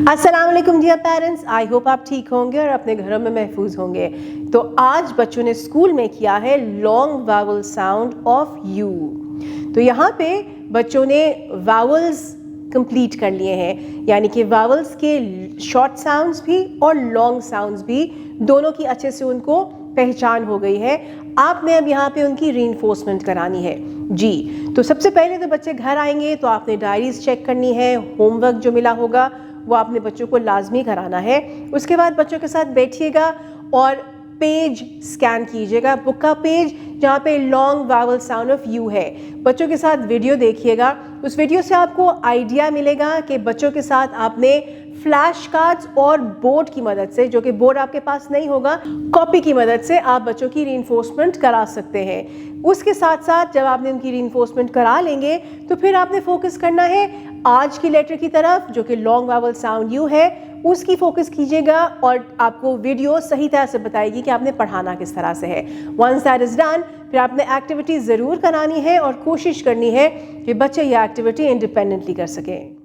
अस्सलाम वालेकुम dear parents, I hope आप ठीक होंगे और अपने घरों में महफूज होंगे। तो आज बच्चों ने स्कूल में किया है long vowel sound of you. तो यहाँ पे बच्चों ने वावल्स कंप्लीट कर लिए हैं, यानी कि वावल्स के शॉर्ट साउंड्स भी और लॉन्ग साउंड्स भी दोनों की अच्छे से उनको पहचान हो गई है। आपने अब यहाँ पे उनकी रीइंफोर्समेंट करानी है जी। तो सबसे पहले तो बच्चे घर आएंगे तो आपने डायरीज चेक करनी है, होमवर्क जो मिला होगा वो आपने बच्चों को लाजमी कराना है। उसके बाद बच्चों के साथ बैठिएगा और पेज स्कैन कीजिएगा, बुक का पेज जहाँ पे long vowel sound of you है। बच्चों के साथ वीडियो देखिएगा, उस वीडियो से आपको आइडिया मिलेगा कि बच्चों के साथ आपने फ्लैश कार्ड्स और बोर्ड की मदद से, जो कि बोर्ड आपके पास नहीं होगा, कॉपी की मदद से आप बच्चों की रीइंफोर्समेंट करा सकते हैं। उसके साथ साथ जब आपने उनकी रीइंफोर्समेंट करा लेंगे तो फिर आपने फोकस करना है आज की लेटर की तरफ, जो कि लॉन्ग वावल साउंड यू है, उसकी फोकस कीजिएगा और आपको वीडियो सही तरह से बताएगी कि आपने पढ़ाना किस तरह से है। वंस दैट इज डन, फिर आपने एक्टिविटी ज़रूर करानी है और कोशिश करनी है कि बच्चे ये एक्टिविटी इंडिपेंडेंटली कर सकें।